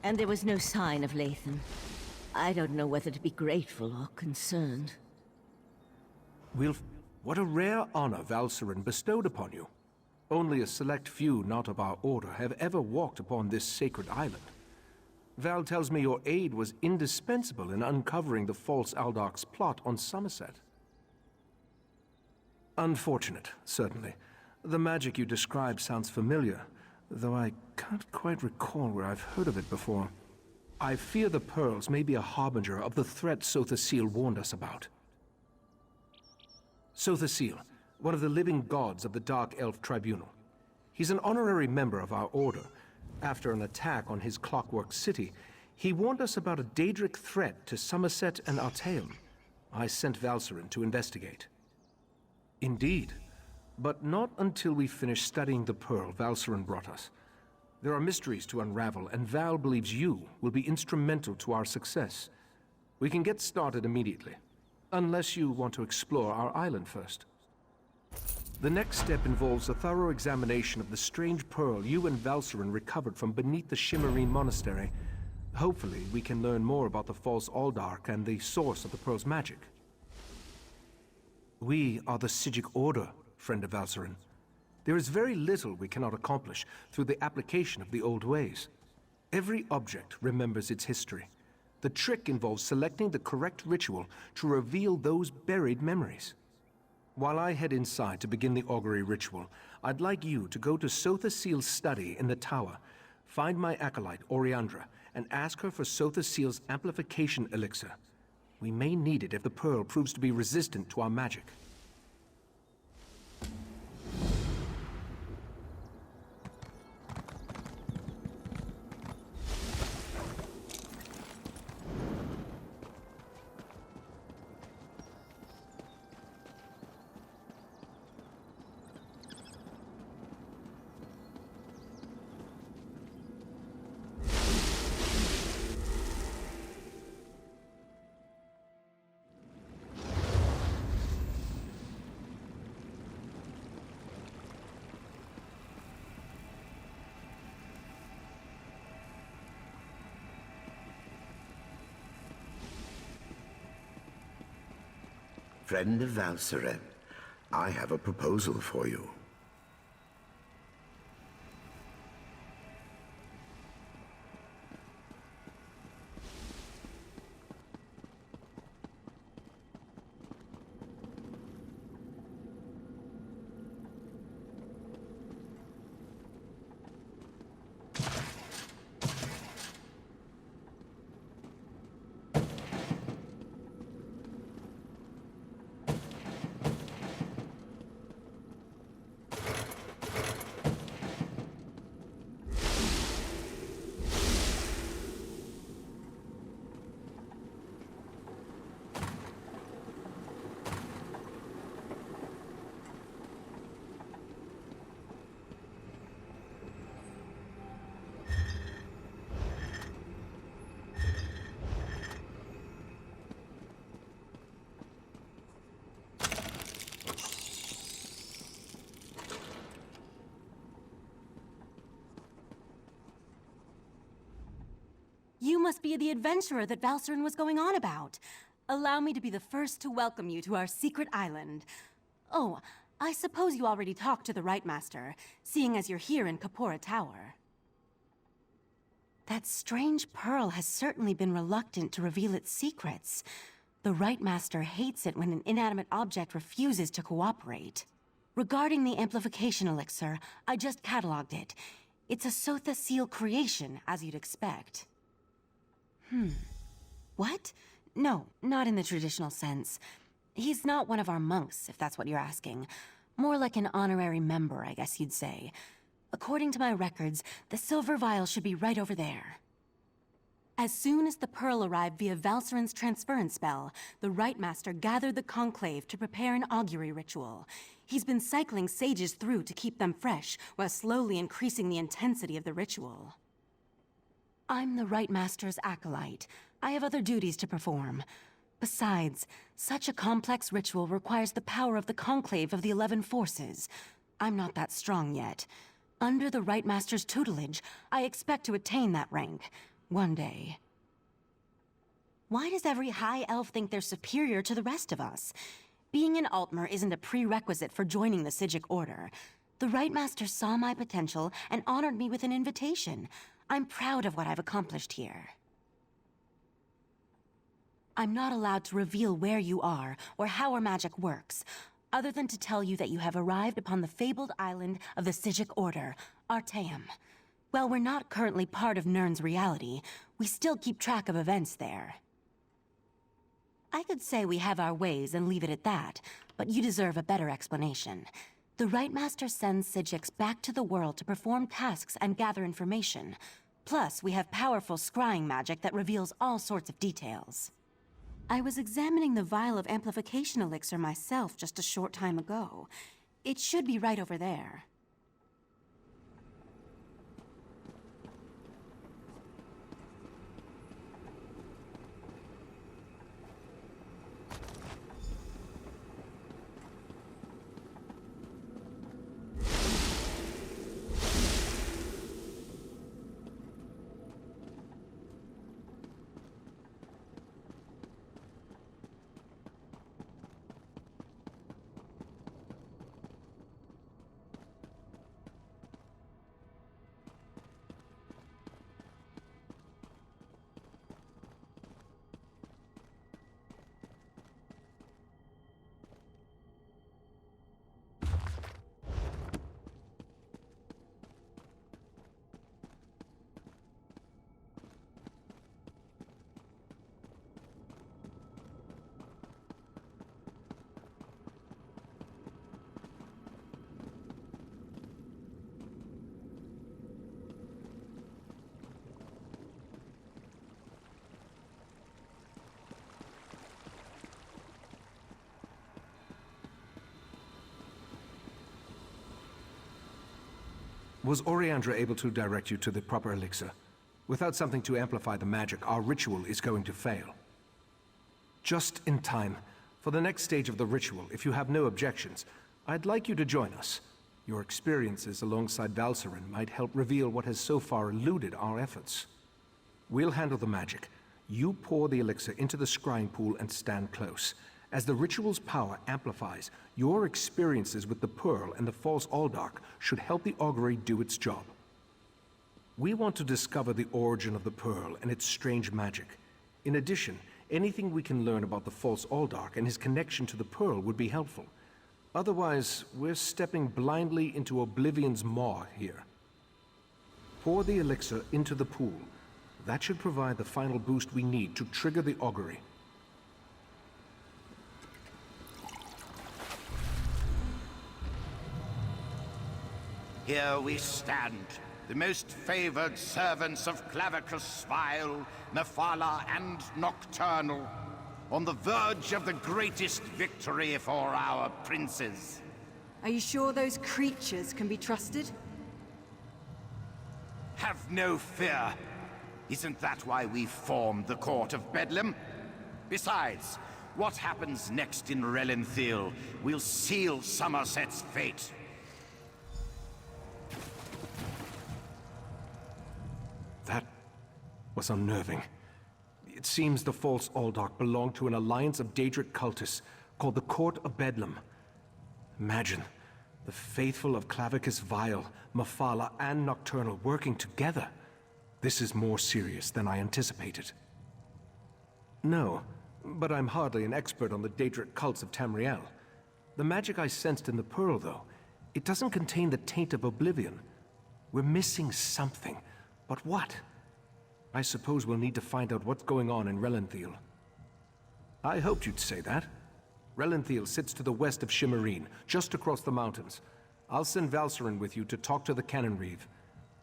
And there was no sign of Lathan. I don't know whether to be grateful or concerned. What a rare honor Valcerin bestowed upon you. Only a select few not of our order have ever walked upon this sacred island. Val tells me your aid was indispensable in uncovering the false Aldarc's plot on Somerset. Unfortunate, certainly. The magic you describe sounds familiar, though I can't quite recall where I've heard of it before. I fear the pearls may be a harbinger of the threat Sothasil warned us about. Sothasil, one of the living gods of the Dark Elf Tribunal. He's an honorary member of our order. After an attack on his clockwork city, he warned us about a Daedric threat to Somerset and Artaeum. I sent Valcerin to investigate. Indeed, but not until we finish studying the pearl Valcerin brought us. There are mysteries to unravel, and Val believes you will be instrumental to our success. We can get started immediately, unless you want to explore our island first. The next step involves a thorough examination of the strange pearl you and Valcerin recovered from beneath the Shimmerine Monastery. Hopefully, we can learn more about the false Aldarc and the source of the pearl's magic. We are the Psijic Order, friend of Valcerin. There is very little we cannot accomplish through the application of the old ways. Every object remembers its history. The trick involves selecting the correct ritual to reveal those buried memories. While I head inside to begin the augury ritual, I'd like you to go to Sothasil's study in the tower, find my acolyte, Oriandra, and ask her for Sothasil's amplification elixir. We may need it if the pearl proves to be resistant to our magic. Friend of Valcerin, I have a proposal for you. You must be the adventurer that Valcerin was going on about. Allow me to be the first to welcome you to our secret island. Oh, I suppose you already talked to the Rite Master, seeing as you're here in Kapora Tower. That strange pearl has certainly been reluctant to reveal its secrets. The Rite Master hates it when an inanimate object refuses to cooperate. Regarding the amplification elixir, I just cataloged it. It's a Sothasil creation, as you'd expect. What? No, not in the traditional sense. He's not one of our monks, if that's what you're asking. More like an honorary member, I guess you'd say. According to my records, the silver vial should be right over there. As soon as the pearl arrived via Valcerin's transference spell, the Rite Master gathered the conclave to prepare an augury ritual. He's been cycling sages through to keep them fresh, while slowly increasing the intensity of the ritual. I'm the Rite Master's acolyte. I have other duties to perform. Besides, such a complex ritual requires the power of the conclave of the 11 forces. I'm not that strong yet. Under the Rite Master's tutelage, I expect to attain that rank. One day. Why does every high elf think they're superior to the rest of us? Being an Altmer isn't a prerequisite for joining the Psijic Order. The Right Master saw my potential and honored me with an invitation. I'm proud of what I've accomplished here. I'm not allowed to reveal where you are or how our magic works, other than to tell you that you have arrived upon the fabled island of the Psijic Order, Artaeum. While we're not currently part of Nirn's reality, we still keep track of events there. I could say we have our ways and leave it at that, but you deserve a better explanation. The Right Master sends Psijics back to the world to perform tasks and gather information. Plus, we have powerful scrying magic that reveals all sorts of details. I was examining the vial of amplification elixir myself just a short time ago. It should be right over there. Was Oriandra able to direct you to the proper elixir? Without something to amplify the magic, our ritual is going to fail. Just in time. For the next stage of the ritual, if you have no objections, I'd like you to join us. Your experiences alongside Valcerin might help reveal what has so far eluded our efforts. We'll handle the magic. You pour the elixir into the scrying pool and stand close. As the ritual's power amplifies, your experiences with the Pearl and the false Aldark should help the augury do its job. We want to discover the origin of the Pearl and its strange magic. In addition, anything we can learn about the false Aldark and his connection to the Pearl would be helpful. Otherwise, we're stepping blindly into Oblivion's maw here. Pour the elixir into the pool. That should provide the final boost we need to trigger the augury. Here we stand, the most favored servants of Clavicus Vile, Mephala, and Nocturnal, on the verge of the greatest victory for our princes. Are you sure those creatures can be trusted? Have no fear. Isn't that why we formed the Court of Bedlam? Besides, what happens next in Relenthiel will seal Somerset's fate. That was unnerving. It seems the false Aldark belonged to an alliance of Daedric cultists called the Court of Bedlam. Imagine, the faithful of Clavicus Vile, Mephala, and Nocturnal working together. This is more serious than I anticipated. No, but I'm hardly an expert on the Daedric cults of Tamriel. The magic I sensed in the Pearl, though, it doesn't contain the taint of Oblivion. We're missing something. But what? I suppose we'll need to find out what's going on in Relenthiel. I hoped you'd say that. Relenthiel sits to the west of Shimmerine, just across the mountains. I'll send Valcerin with you to talk to the Cannon Reeve.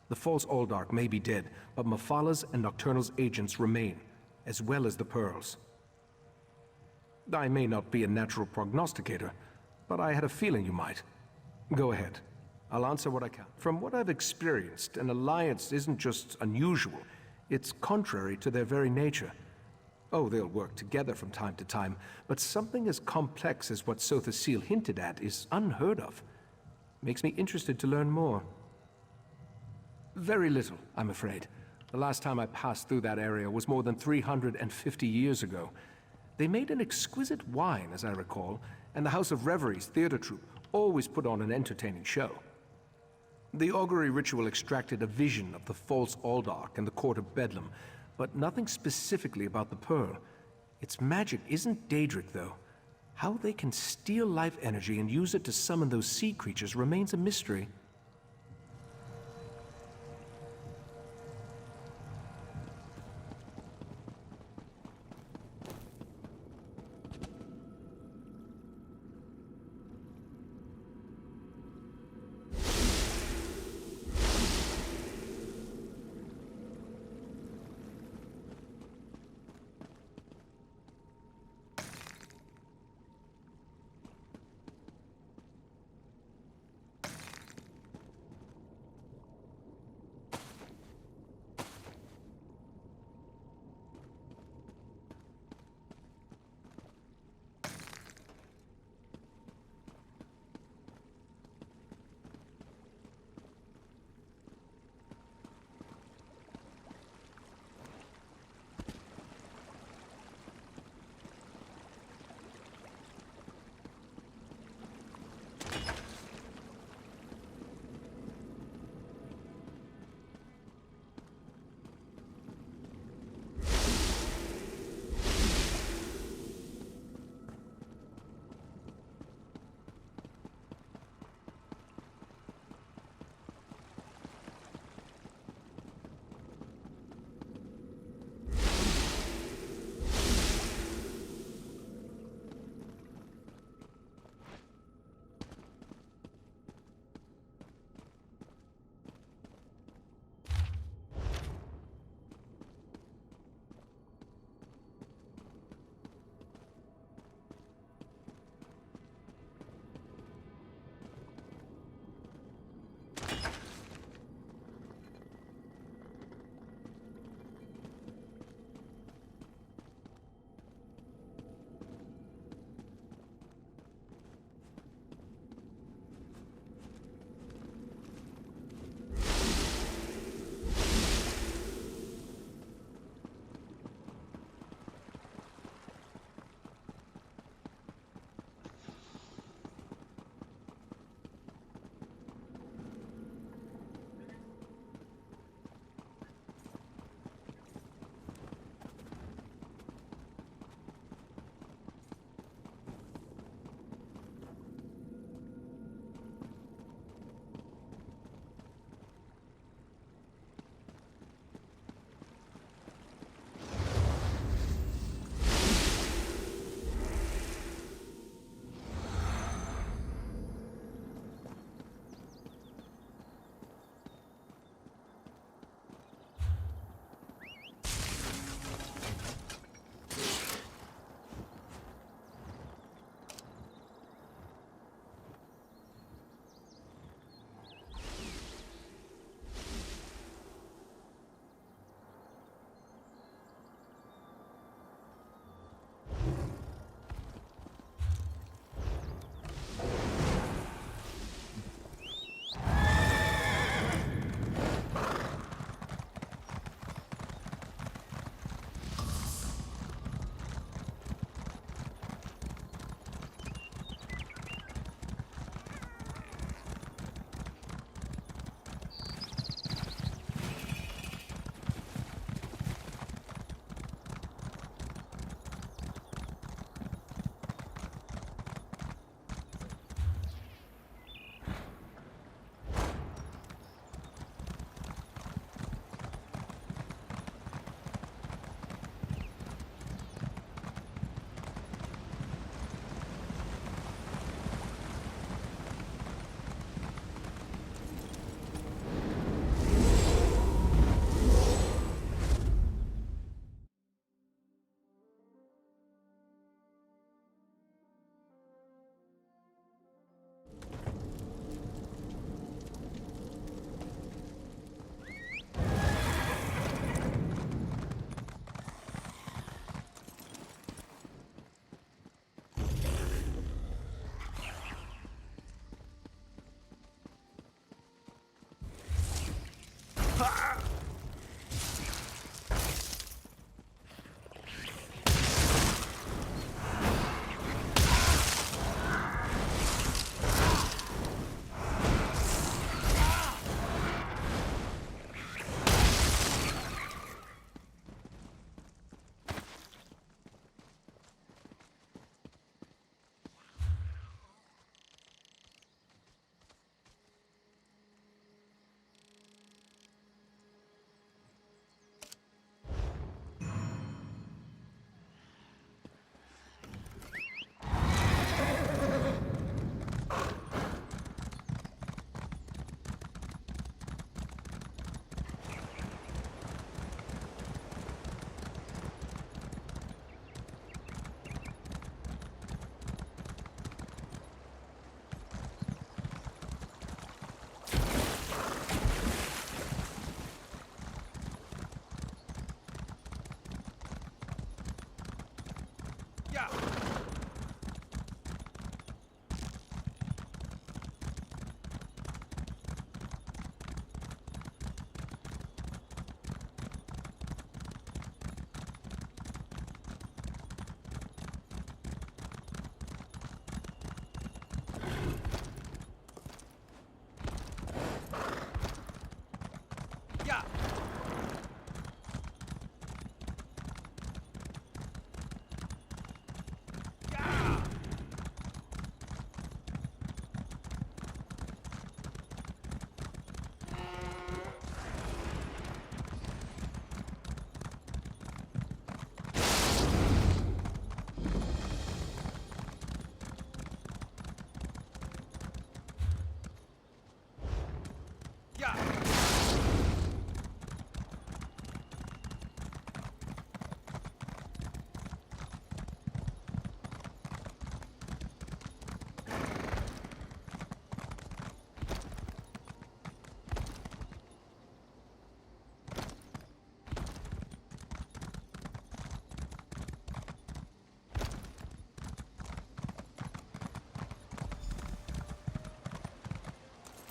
The false Aldark may be dead, but Mephala's and Nocturnal's agents remain, as well as the Pearls. I may not be a natural prognosticator, but I had a feeling you might. Go ahead. I'll answer what I can. From what I've experienced, an alliance isn't just unusual, it's contrary to their very nature. Oh, they'll work together from time to time, but something as complex as what Sotha Seal hinted at is unheard of. Makes me interested to learn more. Very little, I'm afraid. The last time I passed through that area was more than 350 years ago. They made an exquisite wine, as I recall, and the House of Reveries theater troupe always put on an entertaining show. The augury ritual extracted a vision of the false Aldark and the court of Bedlam, but nothing specifically about the pearl. Its magic isn't Daedric, though. How they can steal life energy and use it to summon those sea creatures remains a mystery.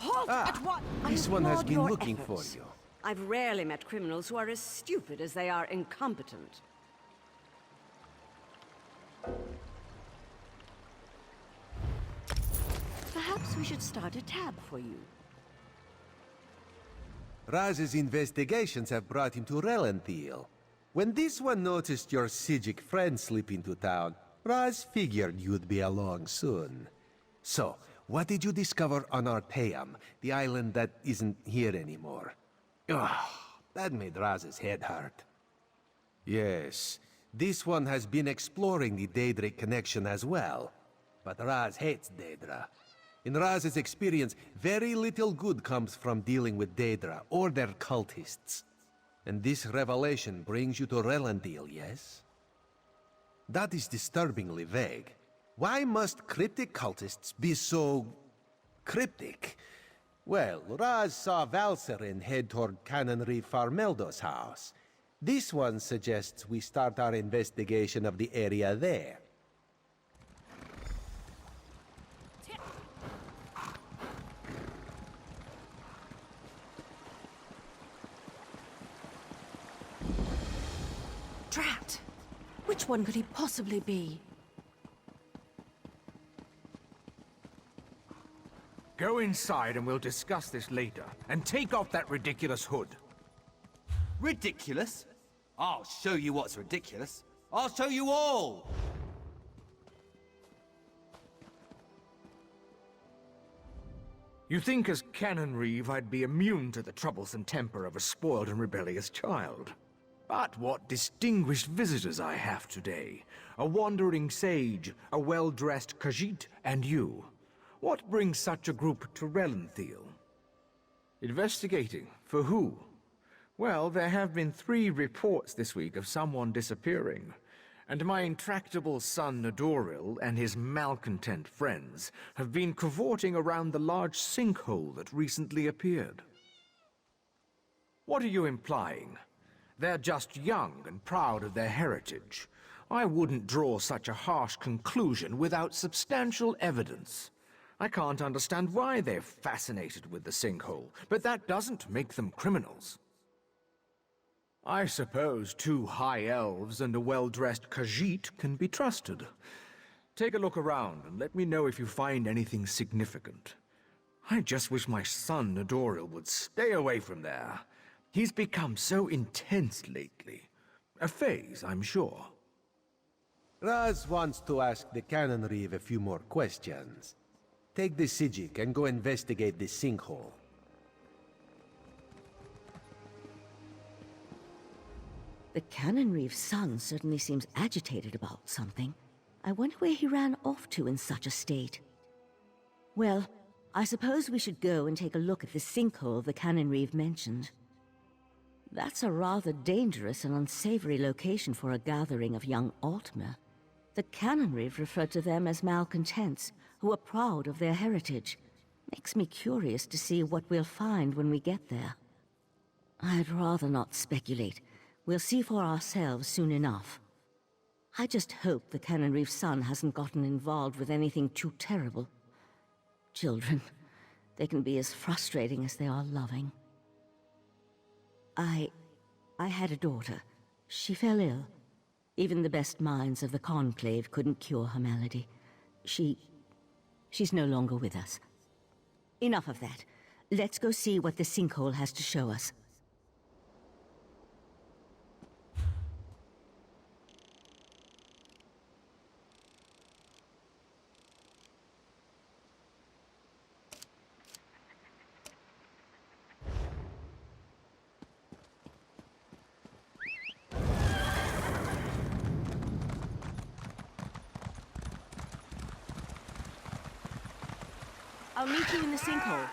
Halt at what? This one has been looking for you. I've rarely met criminals who are as stupid as they are incompetent. Perhaps we should start a tab for you. Raz's investigations have brought him to Relenthiel. When this one noticed your Sijic friend slip into town, Raz figured you'd be along soon. So, what did you discover on Arteum, the island that isn't here anymore? Ugh, that made Raz's head hurt. Yes, this one has been exploring the Daedric connection as well. But Raz hates Daedra. In Raz's experience, very little good comes from dealing with Daedra or their cultists. And this revelation brings you to Relenthiel, yes? That is disturbingly vague. Why must cryptic cultists be so... cryptic? Well, Raz saw Valserin head toward Canon Reeve Farmeldo's house. This one suggests we start our investigation of the area there. Drat! Which one could he possibly be? Go inside and we'll discuss this later. And take off that ridiculous hood. Ridiculous? I'll show you what's ridiculous. I'll show you all! You think as Canon Reeve I'd be immune to the troublesome temper of a spoiled and rebellious child. But what distinguished visitors I have today. A wandering sage, a well-dressed Khajiit, and you. What brings such a group to Relenthiel? Investigating? For who? Well, there have been 3 reports this week of someone disappearing. And my intractable son Nadoril and his malcontent friends have been cavorting around the large sinkhole that recently appeared. What are you implying? They're just young and proud of their heritage. I wouldn't draw such a harsh conclusion without substantial evidence. I can't understand why they're fascinated with the sinkhole, but that doesn't make them criminals. I suppose 2 high elves and a well-dressed Khajiit can be trusted. Take a look around and let me know if you find anything significant. I just wish my son Nadoril would stay away from there. He's become so intense lately. A phase, I'm sure. Raz wants to ask the Canon Reeve a few more questions. Take the Sijic and go investigate the sinkhole. The Canon Reeve's son certainly seems agitated about something. I wonder where he ran off to in such a state. Well, I suppose we should go and take a look at the sinkhole the Canon Reeve mentioned. That's a rather dangerous and unsavory location for a gathering of young Altmer. The Canon Reeve referred to them as malcontents, who are proud of their heritage. Makes me curious to see what we'll find when we get there. I'd rather not speculate. We'll see for ourselves soon enough. I just hope the Canon Reeve's son hasn't gotten involved with anything too terrible. Children, they can be as frustrating as they are loving. I had a daughter. She fell ill. Even the best minds of the Conclave couldn't cure her malady. She's no longer with us. Enough of that. Let's go see what the sinkhole has to show us. I'll meet you in the sinkhole.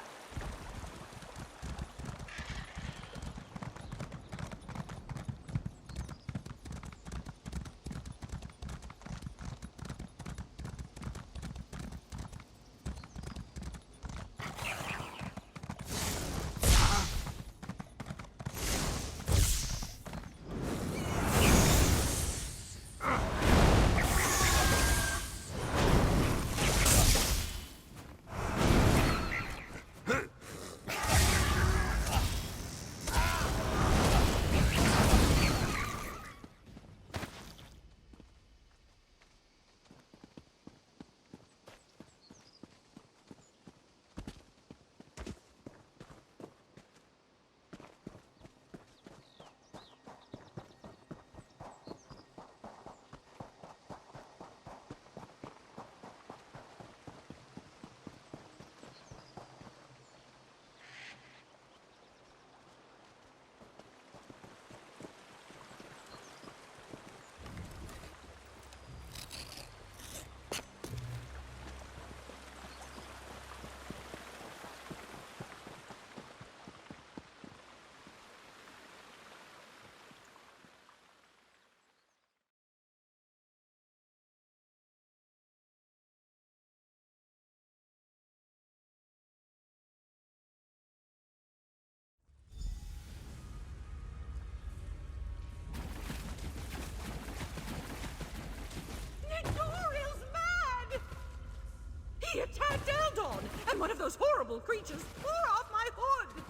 one of those horrible creatures tore off my hood!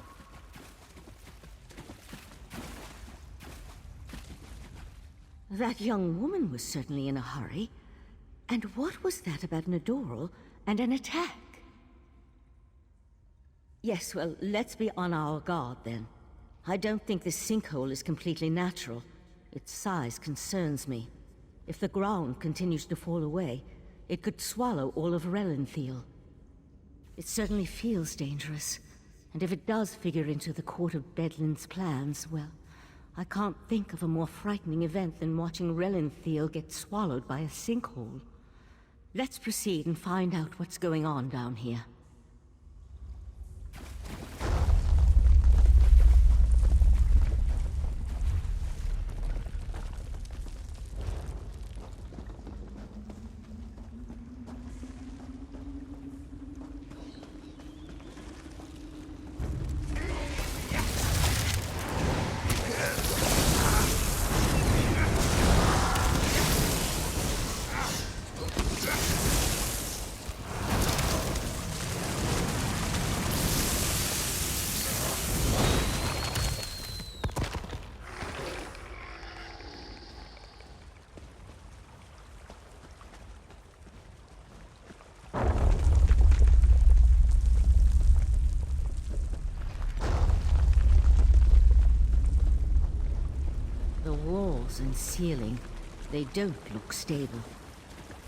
That young woman was certainly in a hurry. And what was that about Nadoral and an attack? Yes, well, let's be on our guard then. I don't think this sinkhole is completely natural. Its size concerns me. If the ground continues to fall away, it could swallow all of Relenthal. It certainly feels dangerous. And if it does figure into the Court of Bedlam's plans, well, I can't think of a more frightening event than watching Relenthal get swallowed by a sinkhole. Let's proceed and find out what's going on down here. The walls and ceiling, they don't look stable.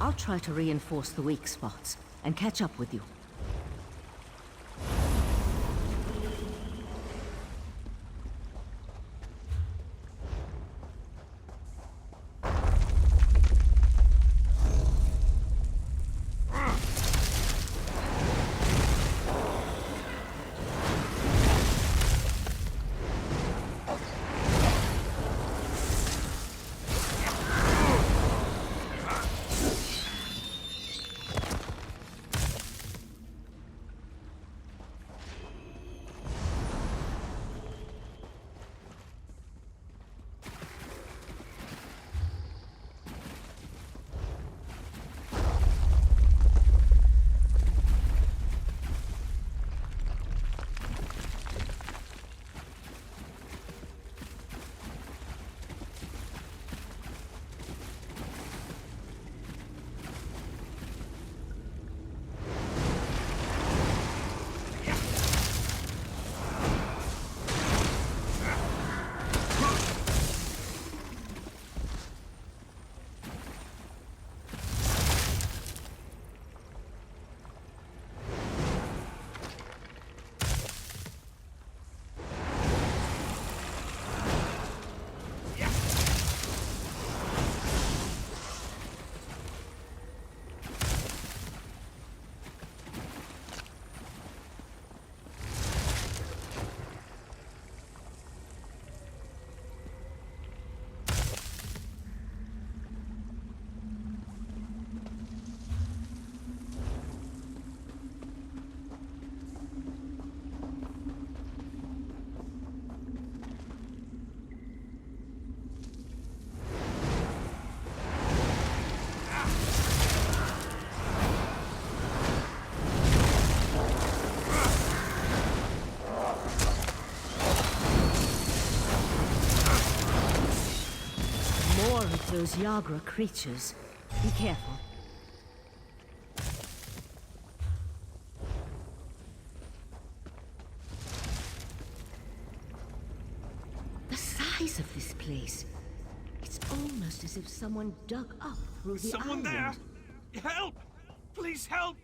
I'll try to reinforce the weak spots and catch up with you. Those Yagra creatures. Be careful. The size of this place. It's almost as if someone dug up through the Someone island. there! Help! Please help!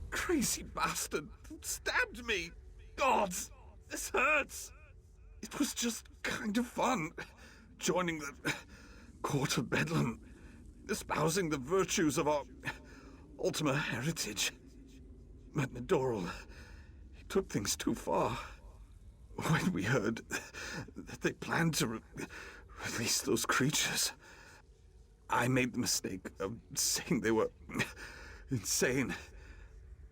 Crazy bastard! Stabbed me! Gods! This hurts! It was just kind of fun, joining the Court of Bedlam, espousing the virtues of our Ultima heritage. But Nadoral, he took things too far. When we heard that they planned to release those creatures, I made the mistake of saying they were insane.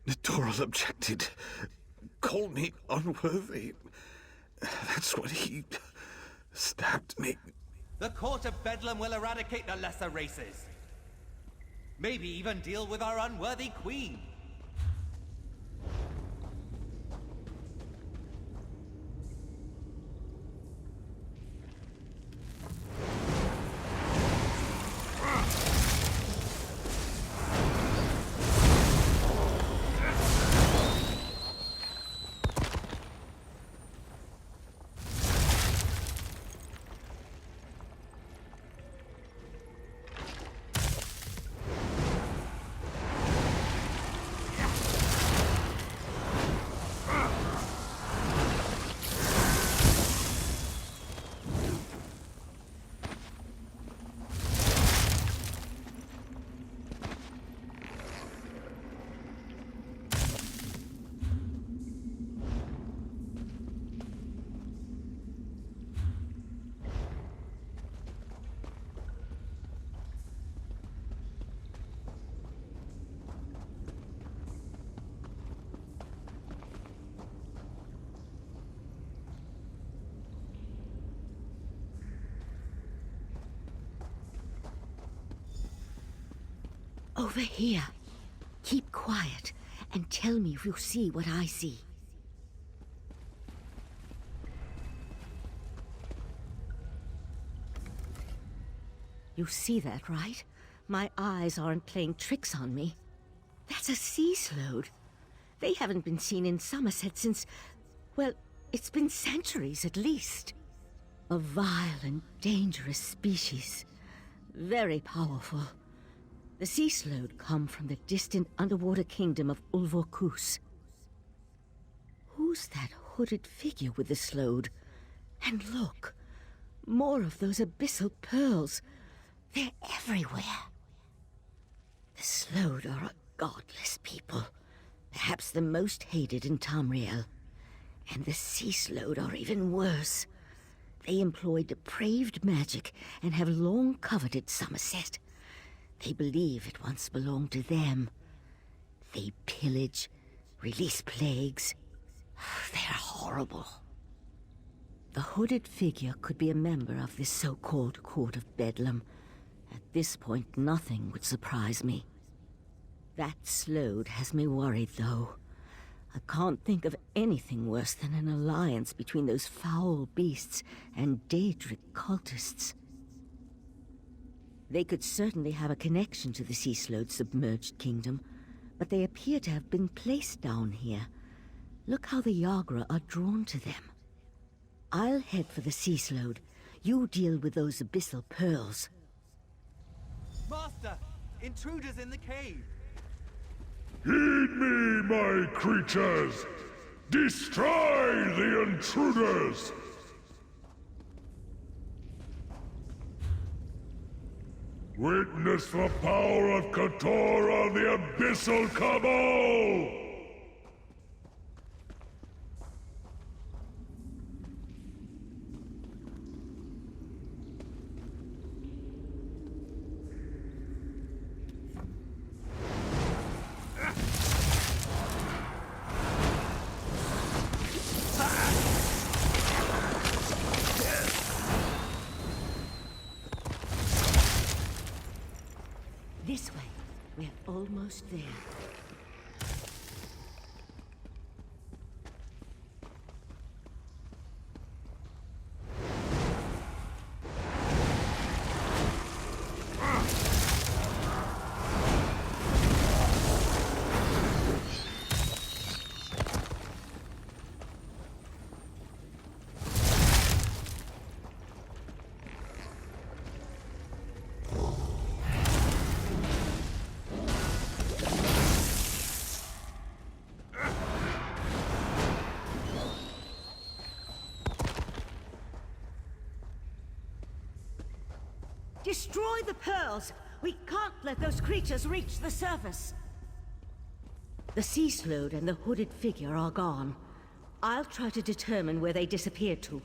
Nadoral objected, called me unworthy. That's when he stabbed me. The Court of Bedlam will eradicate the lesser races. Maybe even deal with our unworthy queen. Over here. Keep quiet and tell me if you see what I see. You see that, right? My eyes aren't playing tricks on me. That's a sea slode. They haven't been seen in Somerset since, well, it's been centuries at least. A vile and dangerous species. Very powerful. The sea slode come from the distant underwater kingdom of Ulvorkus. Who's that hooded figure with the slode? And look, more of those abyssal pearls. They're everywhere. The slode are a godless people, perhaps the most hated in Tamriel. And the sea slode are even worse. They employ depraved magic and have long coveted Somerset. They believe it once belonged to them. They pillage, release plagues. They're horrible. The hooded figure could be a member of this so-called Court of Bedlam. At this point, nothing would surprise me. That slode has me worried, though. I can't think of anything worse than an alliance between those foul beasts and Daedric cultists. They could certainly have a connection to the sea slode's submerged kingdom, but they appear to have been placed down here. Look how the Yagra are drawn to them. I'll head for the sea slode. You deal with those abyssal pearls. Master! Intruders in the cave! Heed me, my creatures! Destroy the intruders! Witness the power of Katora, the Abyssal Cabal! This way. We're almost there. Destroy the pearls! We can't let those creatures reach the surface! The sea slode and the hooded figure are gone. I'll try to determine where they disappeared to.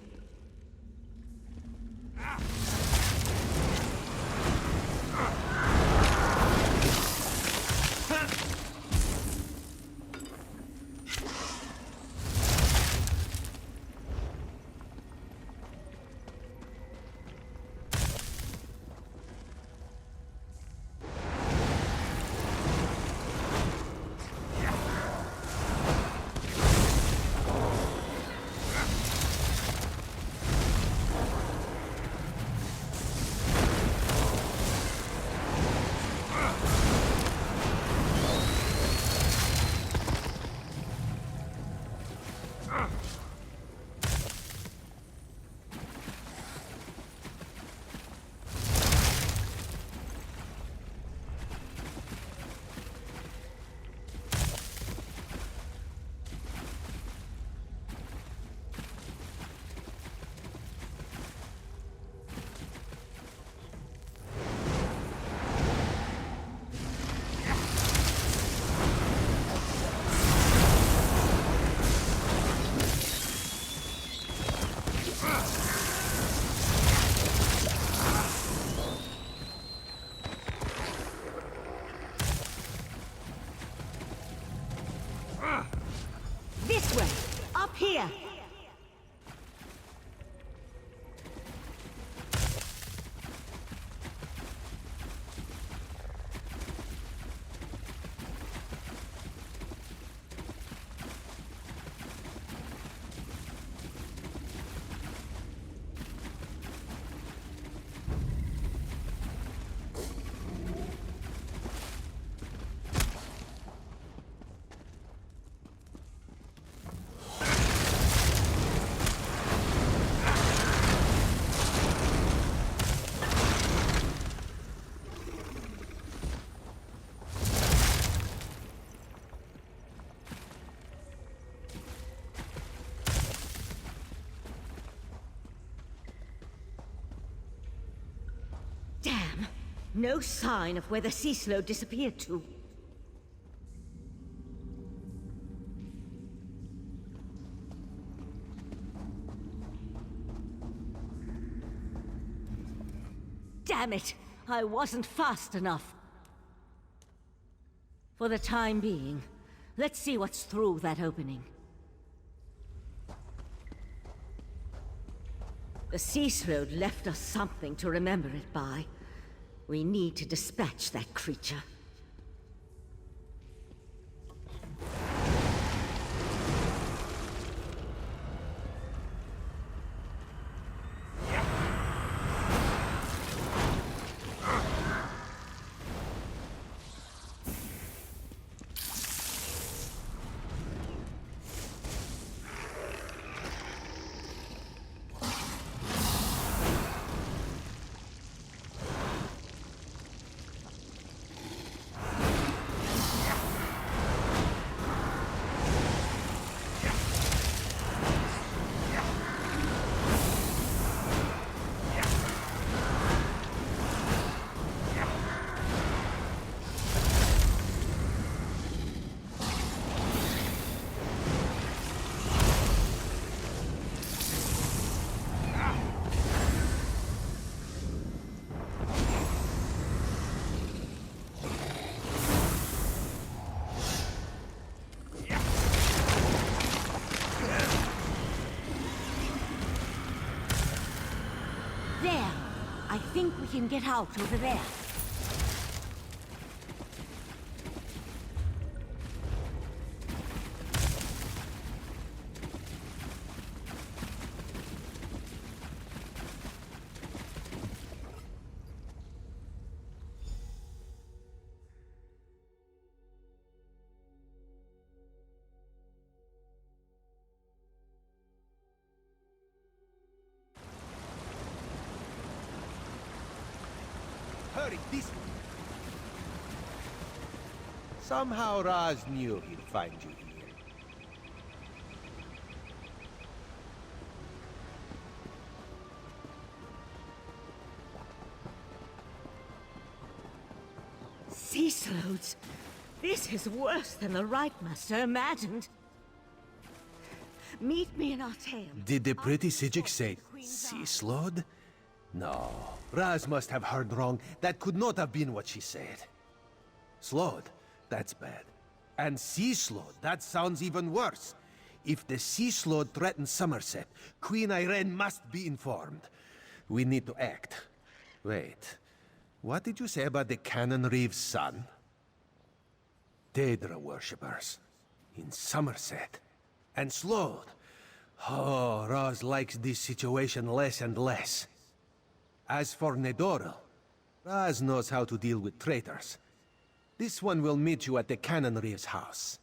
No sign of where the sea slow disappeared to. Damn it! I wasn't fast enough. For the time being, let's see what's through that opening. The sea slode left us something to remember it by. We need to dispatch that creature. There! I think we can get out over there. Hurry, this way. Somehow Raz knew he'd find you here. Sea slodes? This is worse than the Right Master imagined. Meet me in Artaeum. Did the pretty Sijik say sea slode? No, Raz must have heard wrong. That could not have been what she said. Slode, that's bad. And sea slode, that sounds even worse. If the sea slode threatens Somerset, Queen Irene must be informed. We need to act. Wait, what did you say about the Cannon Reeve's son? Daedra worshippers. In Somerset. And Slode. Oh, Raz likes this situation less and less. As for Nedoril, Raz knows how to deal with traitors. This one will meet you at the Cannon Reeve's house.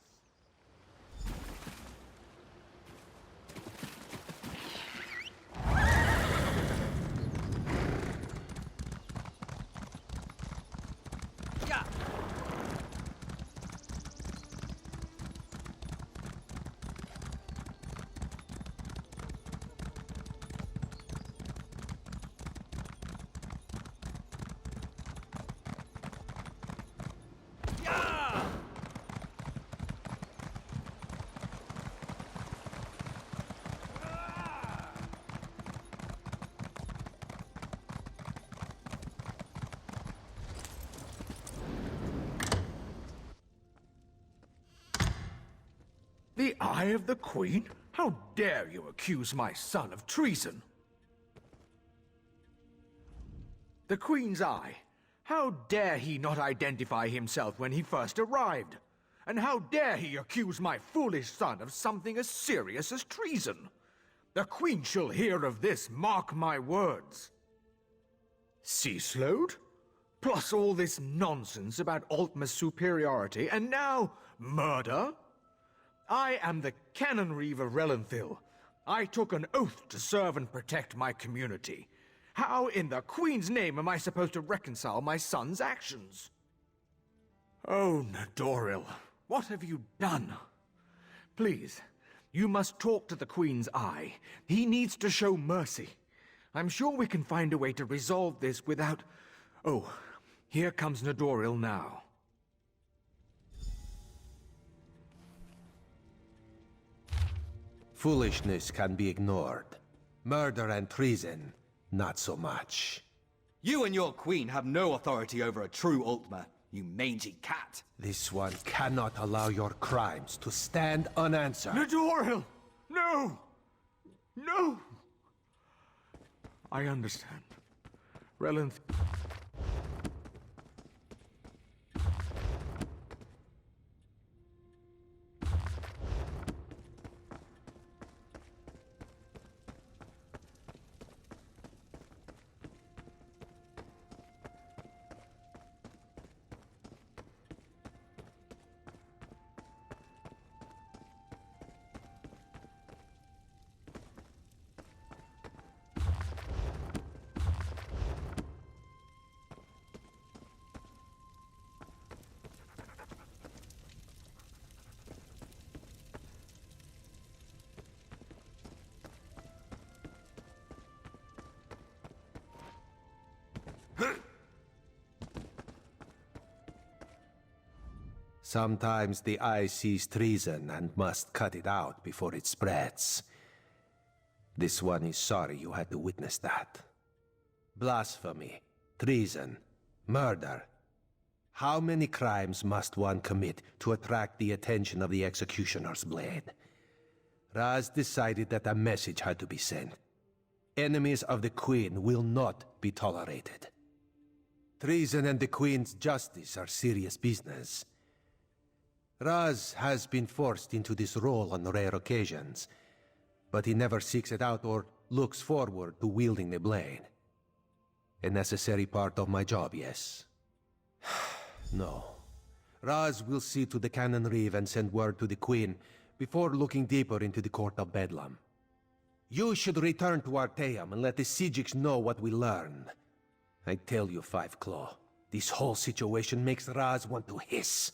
The Eye of the Queen? How dare you accuse my son of treason? The Queen's Eye? How dare he not identify himself when he first arrived? And how dare he accuse my foolish son of something as serious as treason? The Queen shall hear of this, mark my words. Sea slode? Plus all this nonsense about Altma's superiority, and now murder? I am the Cannon Reeve of Relenthil. I took an oath to serve and protect my community. How in the Queen's name am I supposed to reconcile my son's actions? Oh, Nedoril, what have you done? Please, you must talk to the Queen's Eye. He needs to show mercy. I'm sure we can find a way to resolve this without... Oh, Here comes Nadoril now. Foolishness can be ignored. Murder and treason, not so much. You and your queen have no authority over a true Ultima, you mangy cat. This one cannot allow your crimes to stand unanswered. Nadoril! No! No! I understand. Relenth... Sometimes the eye sees treason and must cut it out before it spreads. This one is sorry you had to witness that. Blasphemy, treason, murder. How many crimes must one commit to attract the attention of the executioner's blade? Raz decided that a message had to be sent. Enemies of the Queen will not be tolerated. Treason and the Queen's justice are serious business. Raz has been forced into this role on rare occasions, but he never seeks it out or looks forward to wielding the blade. A necessary part of my job, yes. No. Raz will see to the Cannon Reeve and send word to the Queen before looking deeper into the Court of Bedlam. You should return to Arteum and let the Sijiks know what we learned. I tell you, Five Claw, this whole situation makes Raz want to hiss.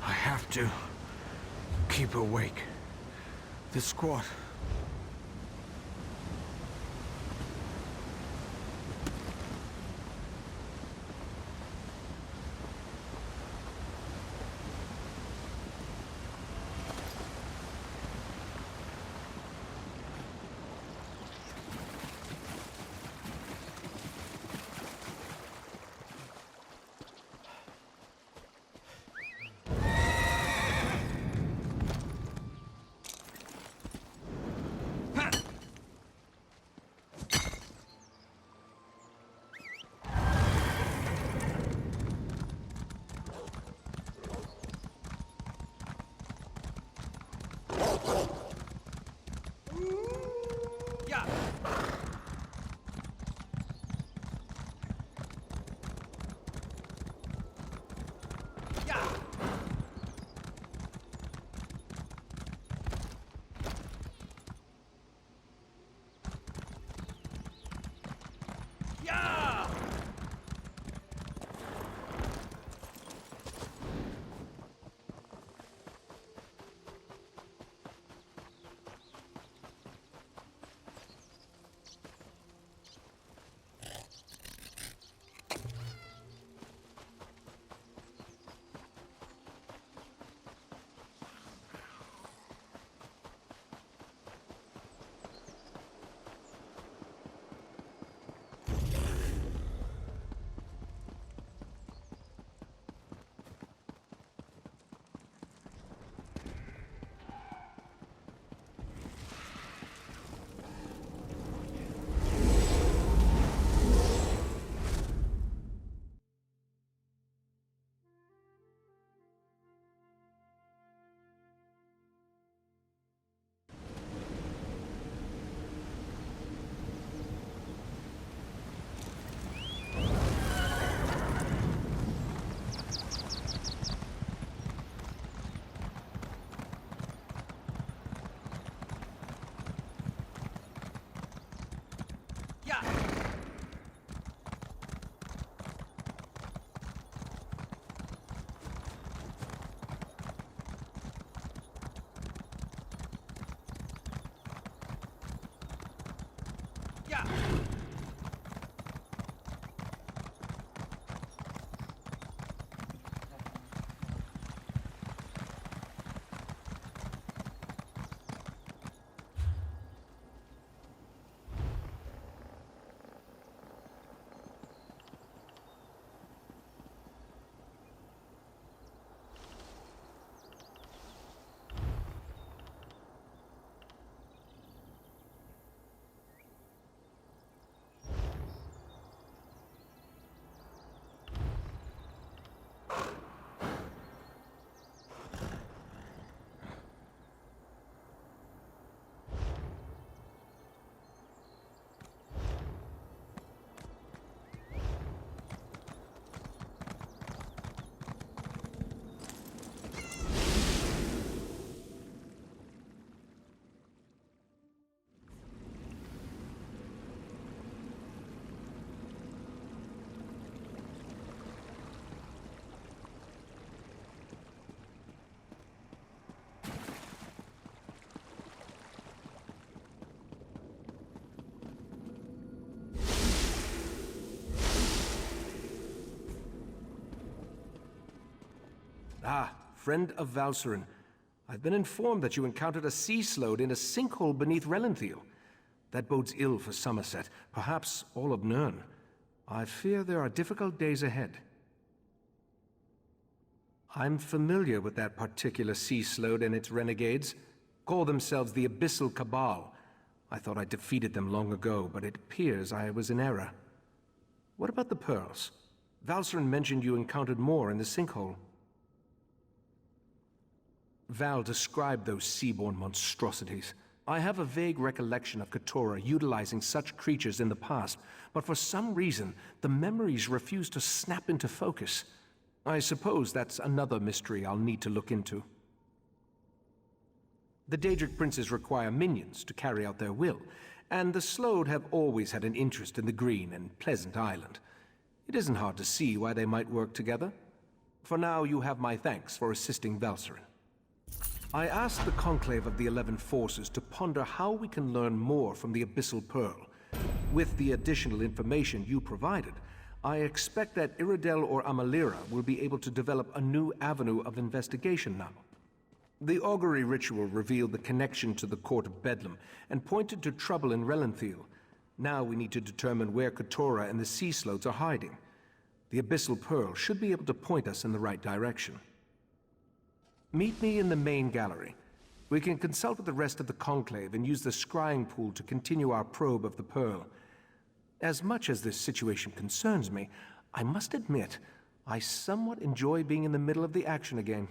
I have to keep awake. The squad. Ah, friend of Valcerin. I've been informed that you encountered a sea sload in a sinkhole beneath Relenthiel. That bodes ill for Somerset, perhaps all of Nirn. I fear there are difficult days ahead. I'm familiar with that particular sea sload and its renegades. Call themselves the Abyssal Cabal. I thought I defeated them long ago, but it appears I was in error. What about the pearls? Valcerin mentioned you encountered more in the sinkhole. Val described those seaborne monstrosities. I have a vague recollection of Keturah utilizing such creatures in the past, but for some reason, the memories refuse to snap into focus. I suppose that's another mystery I'll need to look into. The Daedric princes require minions to carry out their will, and the Slode have always had an interest in the green and pleasant island. It isn't hard to see why they might work together. For now, you have my thanks for assisting Valcerin. I asked the Conclave of the 11 Forces to ponder how we can learn more from the Abyssal Pearl. With the additional information you provided, I expect that Iridel or Amalira will be able to develop a new avenue of investigation now. The augury ritual revealed the connection to the Court of Bedlam and pointed to trouble in Relenthiel. Now we need to determine where Keturah and the Sea Slodes are hiding. The Abyssal Pearl should be able to point us in the right direction. Meet me in the main gallery. We can consult with the rest of the Conclave and use the scrying pool to continue our probe of the Pearl. As much as this situation concerns me, I must admit, I somewhat enjoy being in the middle of the action again.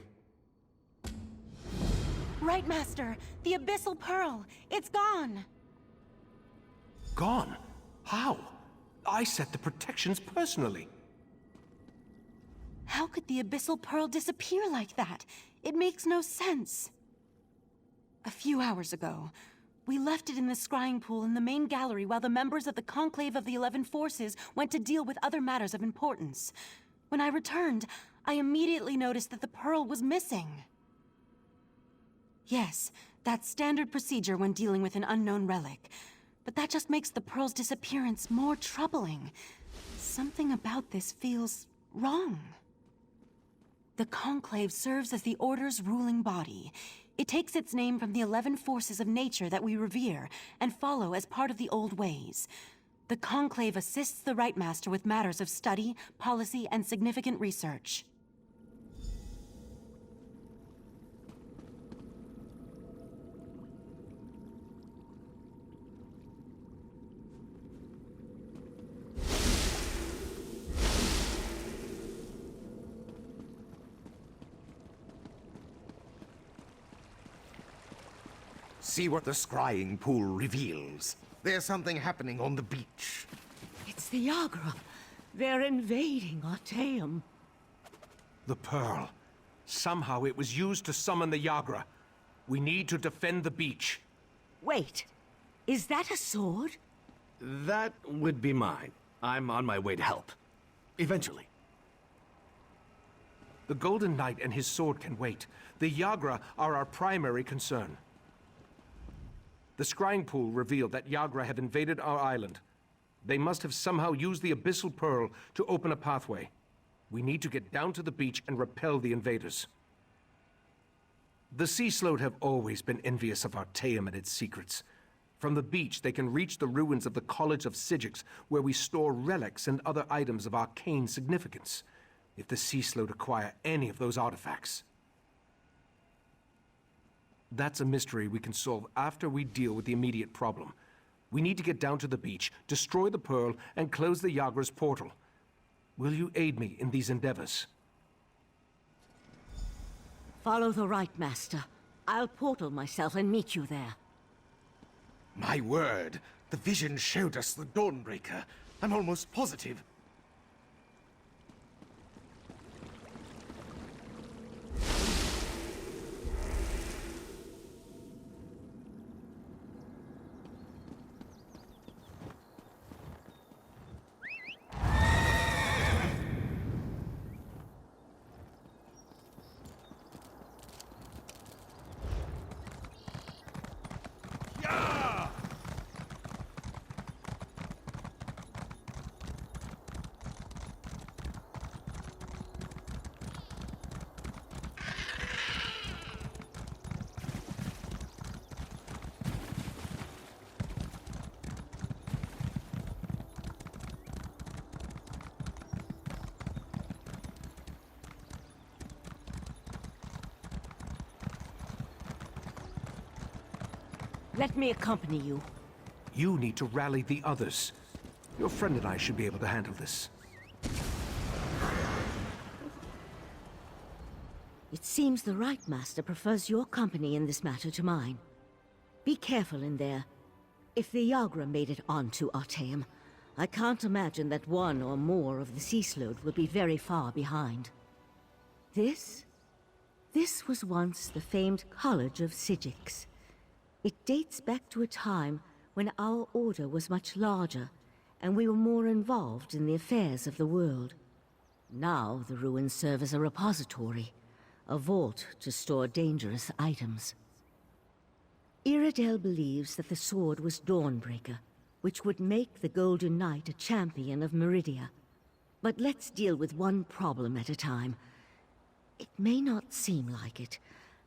Right, Master! The Abyssal Pearl! It's gone! Gone? How? I set the protections personally. How could the Abyssal Pearl disappear like that? It makes no sense. A few hours ago, we left it in the scrying pool in the main gallery while the members of the Conclave of the 11 Forces went to deal with other matters of importance. When I returned, I immediately noticed that the pearl was missing. Yes, that's standard procedure when dealing with an unknown relic. But that just makes the pearl's disappearance more troubling. Something about this feels wrong. The Conclave serves as the Order's ruling body. It takes its name from the 11 forces of nature that we revere and follow as part of the old ways. The Conclave assists the Right Master with matters of study, policy, and significant research. See what the scrying pool reveals. There's something happening on the beach. It's the Yagra. They're invading Artaeum. The Pearl. Somehow it was used to summon the Yagra. We need to defend the beach. Wait, is that a sword? That would be mine. I'm on my way to help. Eventually. The Golden Knight and his sword can wait. The Yagra are our primary concern. The scrying pool revealed that Yagra have invaded our island. They must have somehow used the Abyssal Pearl to open a pathway. We need to get down to the beach and repel the invaders. The Sea Sload have always been envious of Artaeum and its secrets. From the beach, they can reach the ruins of the College of Sigics, where we store relics and other items of arcane significance. If the Sea Sload acquire any of those artifacts, that's a mystery we can solve after we deal with the immediate problem. We need to get down to the beach, destroy the Pearl, and close the Yagra's portal. Will you aid me in these endeavors? Follow the right, Master. I'll portal myself and meet you there. My word, the vision showed us the Dawnbreaker. I'm almost positive. Let me accompany you. You need to rally the others. Your friend and I should be able to handle this. It seems the Right Master prefers your company in this matter to mine. Be careful in there. If the Yagra made it onto Artaeum, I can't imagine that one or more of the Sea Sload will be very far behind. This was once the famed College of Sigics. It dates back to a time when our order was much larger, and we were more involved in the affairs of the world. Now the ruins serve as a repository, a vault to store dangerous items. Iredell believes that the sword was Dawnbreaker, which would make the Golden Knight a champion of Meridia. But let's deal with one problem at a time. It may not seem like it,